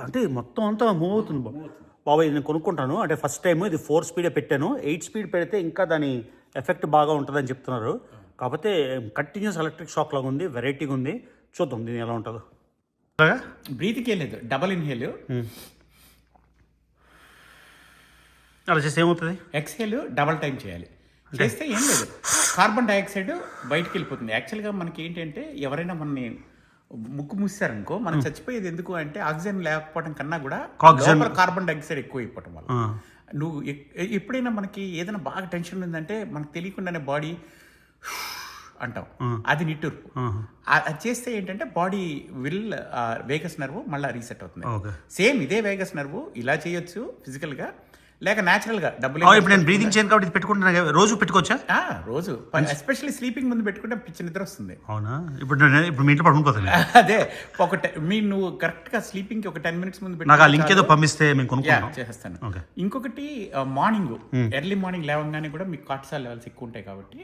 అంటే మొత్తం అంతా మూవ్ అవుతుంది. బాబాయ్ నేను కొనుక్కుంటాను. అంటే ఫస్ట్ టైం ఇది 4 స్పీడే పెట్టాను. 8 స్పీడ్ పెడితే ఇంకా దాని ఎఫెక్ట్ బాగా ఉంటుందని చెప్తున్నారు. కాకపోతే కంటిన్యూస్ ఎలక్ట్రిక్ షాక్ లాగా ఉంది, వెరైటీగా ఉంది. చూద్దాం దీని ఎలా ఉంటుందో. బ్రీత్కే లేదు, డబల్ ఇన్హేల్. అలా చేస్తే ఏమవుతుంది? ఎక్స్హేల్ డబల్ టైం చేయాలి. చేస్తే ఏం లేదు, కార్బన్ డైఆక్సైడ్ బయటికి వెళ్ళిపోతుంది. యాక్చువల్గా మనకి ఏంటంటే ఎవరైనా మనని ముక్కు మూసారనుకో మనం చచ్చిపోయేది ఎందుకు అంటే ఆక్సిజన్ లేకపోవడం కన్నా కూడా Oxygen. లోపల కార్బన్ డైఆక్సైడ్ ఎక్కువ అయిపోవటం వల్ల నువ్వు ఎప్పుడైనా మనకి ఏదైనా బాగా టెన్షన్ ఉందంటే మనకు తెలియకుండానే బాడీ అంటాం అది నిట్టూర్పు అది చేస్తే ఏంటంటే బాడీ వేగస్ నర్వ్ మళ్ళీ రీసెట్ అవుతుంది సేమ్ ఇదే వేగస్ నర్వ్ ఇలా చేయొచ్చు ఫిజికల్ గా లేక న్యాచురల్ గా డబ్బులు ఇప్పుడు నేను బ్రీతింగ్ చేయను కాబట్టి ఇది పెట్టుకుంటున్నా రోజు పెట్టుకోవచ్చా రోజు ఎస్పెషల్లీ స్లీపింగ్ ముందు పెట్టుకుంటే పిచ్చి నిద్ర వస్తుంది అవునా ఇప్పుడు మీ ఇంట్లో పడుకుంటుపోతాను అదే నువ్వు కరెక్ట్ గా స్లీపింగ్ కి ఒక 10 minutes ముందు నాకు ఆ లింక్ ఏదో పంపిస్తే మేము కొనుక్కుంటాం చేస్తాను ఇంకొకటి మార్నింగ్ ఎర్లీ మార్నింగ్ లేవగానే కూడా మీకు కార్టిసాల్ లెవెల్స్ ఎక్కువ ఉంటాయి కాబట్టి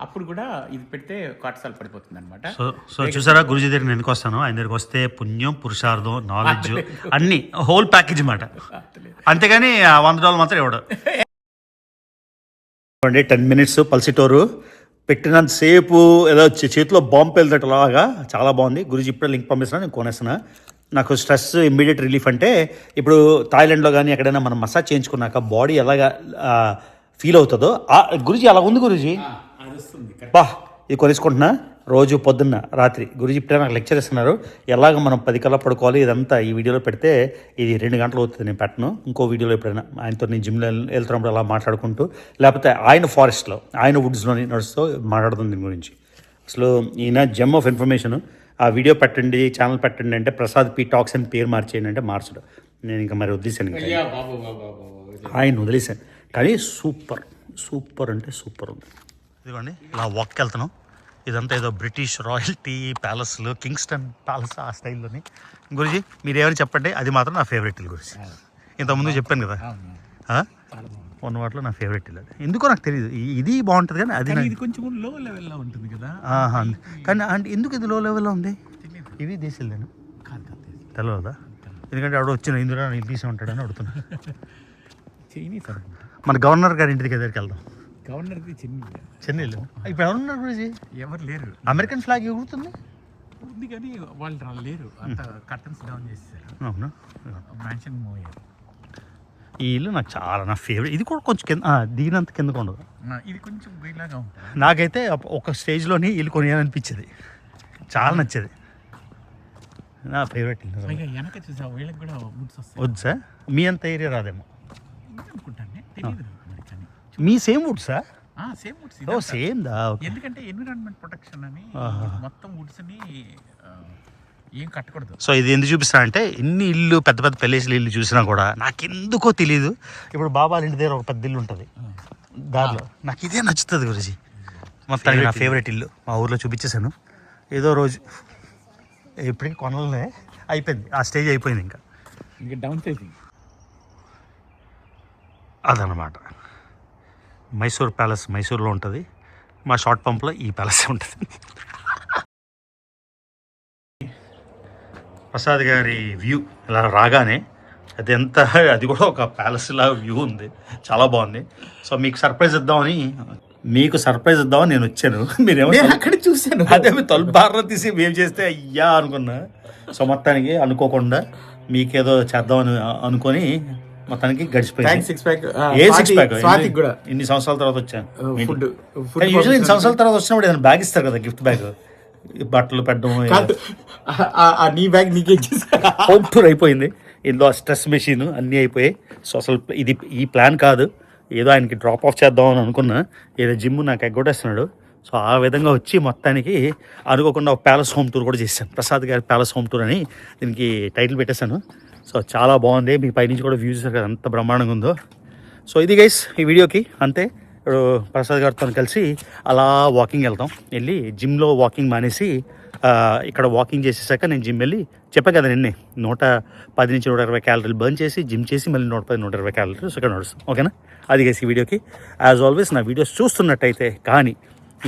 అప్పుడు కూడా ఇది పెడితే కార్టిసాల్ పడిపోతుంది అనమాట సో చూసారా గురుజీ దగ్గర నేను ఎందుకు వస్తాను ఆయన దగ్గరికి వస్తే పుణ్యం పురుషార్థం నాలెడ్జ్ అన్ని హోల్ ప్యాకేజ్ మాట అంతేగాని $100 మాత్రం ఇవ్వడు 10 minutes పల్సిటోరు పెట్టినంతసేపు ఏదో చేతిలో బాంబు పేలినట్టులాగా చాలా బాగుంది గురుజీ ఇప్పుడే లింక్ పంపిస్తున్నా నేను కొనేస్తున్నా నాకు స్ట్రెస్ ఇమ్మీడియట్ రిలీఫ్ అంటే ఇప్పుడు థాయిలాండ్లో కానీ ఎక్కడైనా మనం మసాజ్ చేయించుకున్నాక బాడీ ఎలాగా ఫీల్ అవుతుందో గురుజీ అలా ఉంది గురుజీ బా ఇది కొనేసుకుంటున్నా రోజు పొద్దున్న రాత్రి గురుజీ ఇప్పుడే నాకు లెక్చర్ ఇస్తున్నారు ఎలాగ మనం 10 కల్లా పడుకోవాలి ఇదంతా ఈ వీడియోలో పెడితే ఇది 2 గంటలు అవుతుంది నేను పెట్టను ఇంకో వీడియోలో ఎప్పుడైనా ఆయనతో నేను జిమ్లో వెళ్తున్నప్పుడు అలా మాట్లాడుకుంటూ లేకపోతే ఆయన ఫారెస్ట్లో ఆయన వుడ్స్లోని నడుస్తూ మాట్లాడుతుంది దీని గురించి అసలు ఈయన జెమ్ ఆఫ్ ఇన్ఫర్మేషన్ ఆ వీడియో పెట్టండి ఛానల్ పెట్టండి అంటే ప్రసాద్ పి టాక్స్ అని పేరు మార్చేయండి అంటే మార్చడు నేను ఇంకా మరి వదిలేశాను ఆయన వదిలేశాను కానీ సూపర్ అంటే సూపర్ ఉంది ఇదిగోండి ఇలా వాక్కి వెళ్తున్నాం ఇదంతా ఏదో బ్రిటిష్ రాయల్టీ ప్యాలెస్లు కింగ్స్టన్ ప్యాలెస్ ఆ స్టైల్లోని గురుజీ మీరు ఏమైనా చెప్పండి అది మాత్రం నా ఫేవరెట్ ఇల్లు గురించి ఇంతకుముందు చెప్పాను కదా ఉన్న వాటిలో నా ఫేవరెట్ ఇల్లు అది ఎందుకో నాకు తెలియదు ఇది బాగుంటుంది కానీ అది ఇది కొంచెం లో లెవెల్లో ఉంటుంది కదా కానీ అంటే ఎందుకు ఇది లో లెవెల్లో ఉంది ఇవి దేశీల్లేను తెలియదా ఎందుకంటే ఆవిడ వచ్చిన ఇందులో నేను తీసి ఉంటాడని అడుగుతున్నా మన గవర్నర్ గారి ఇంటి దగ్గరికి వెళ్దాం గవర్నర్ది చెన్నైలో ఇప్పుడు ఎవరున్నారు గురించి ఎవరు లేరు అమెరికన్ ఫ్లాగ్ ఎగురుతుంది ఉంది కానీ వాళ్ళు లేరు అంత కర్టన్స్ డౌన్ చేసేసారు అవునా మ్యాన్షన్ మూవ్ అయ్యారు ఈ ఇల్లు నాకు చాలా నా ఫేవరెట్ ఇది కూడా కొంచెం కింద దిగినంత కిందకు ఉండదు ఇది కొంచెం గొయ్యిలాగా ఉంటుంది నాకైతే ఒక స్టేజ్లోని ఇల్లు కొనియాలనిపించేది చాలా నచ్చేది నా ఫేవరెట్ ఇల్లు వెనక చూసా వీళ్ళకి కూడా వుడ్స్ వస్తాయి వద్దు సార్ మీ అంత ఏరియా రాదేమో అనుకుంటానే తెలియదు మీ సేమ్ వుడ్సా సేమ్ వుడ్స్ ఓ సేమ్ దా ఎందుకంటే ఎన్విరాన్మెంట్ ప్రొటెక్షన్ అని మొత్తం వుడ్స్ ని ఏం కట్టకూడదు సో ఇది ఎందుకు చూపిస్తా అంటే ఇన్ని ఇల్లు పెద్ద పెద్ద పెళ్ళేసిన ఇల్లు చూసినా కూడా నాకెందుకో తెలియదు ఇప్పుడు బాబాల ఇంటి దగ్గర ఒక పెద్ద ఇల్లు ఉంటుంది దారిలో నాకు ఇదే నచ్చుతుంది గురించి మొత్తానికి నా ఫేవరెట్ ఇల్లు మా ఊర్లో చూపించేశాను ఏదో రోజు ఇప్పటికీ కొనలనే అయిపోయింది ఆ స్టేజ్ అయిపోయింది ఇంకా డౌన్ సైజింగ్ అదనమాట మైసూర్ ప్యాలెస్ మైసూర్లో ఉంటుంది మా షార్ట్ పంప్లో ఈ ప్యాలెస్ ఉంటుంది ప్రసాద్ గారి వ్యూ ఇలా రాగానే అది కూడా ఒక ప్యాలెస్ లాగా వ్యూ ఉంది చాలా బాగుంది సో మీకు సర్ప్రైజ్ ఇద్దామని నేను వచ్చాను మీరేమో అక్కడ చూశాను అదే తలుపు బాగా తీసి వేవ్ చేస్తే అయ్యా అనుకున్నా సో మొత్తానికి అనుకోకుండా మీకేదో చేద్దామని అనుకొని మొత్తానికి గడిచిపోయింది ఇన్ని సంవత్సరాల తర్వాత వచ్చాను ఇన్ని సంవత్సరాల తర్వాత వచ్చినప్పుడు ఏదైనా బ్యాగ్ ఇస్తారు కదా గిఫ్ట్ బ్యాగ్ బట్టలు పెట్టడం నీ బ్యాగ్ నీకే హోమ్ టూర్ అయిపోయింది ఇందులో స్ట్రెస్ మెషిన్ అన్నీ అయిపోయాయి సో అసలు ఇది ఈ ప్లాన్ కాదు ఏదో ఆయనకి డ్రాప్ ఆఫ్ చేద్దామని అనుకున్నా ఏదో జిమ్ నాకు ఎగ్గొట్టేస్తున్నాడు సో ఆ విధంగా వచ్చి మొత్తానికి అనుకోకుండా ఒక ప్యాలెస్ హోమ్ టూర్ కూడా చేశాను ప్రసాద్ గారి ప్యాలెస్ హోమ్ టూర్ అని దీనికి టైటిల్ పెట్టేశాను సో చాలా బాగుంది మీ పైనుంచి కూడా వ్యూ చూసారు కదా ఎంత బ్రహ్మాండంగా ఉందో సో ఇది గైస్ ఈ వీడియోకి అంతే ఇప్పుడు ప్రసాద్ గారితో కలిసి అలా వాకింగ్ వెళ్తాం వెళ్ళి జిమ్లో వాకింగ్ మానేసి ఇక్కడ వాకింగ్ చేసేసాక నేను జిమ్ వెళ్ళి చెప్పా కదా నిన్నే 110 నుంచి 120 క్యాలరీలు బర్న్ చేసి జిమ్ చేసి మళ్ళీ 110-120 క్యాలరీలు ఇక్కడ నడుస్తాం ఓకేనా అది గైస్ ఈ వీడియోకి యాజ్ ఆల్వేస్ నా వీడియోస్ చూస్తున్నట్టయితే కానీ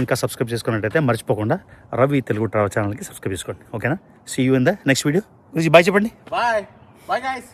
ఇంకా సబ్స్క్రైబ్ చేసుకున్నట్టయితే మర్చిపోకుండా రవి తెలుగు ట్రావెల్ ఛానల్కి సబ్స్క్రైబ్ చేసుకోండి ఓకేనా see you in the next video bye చెప్పండి బాయ్ గైస్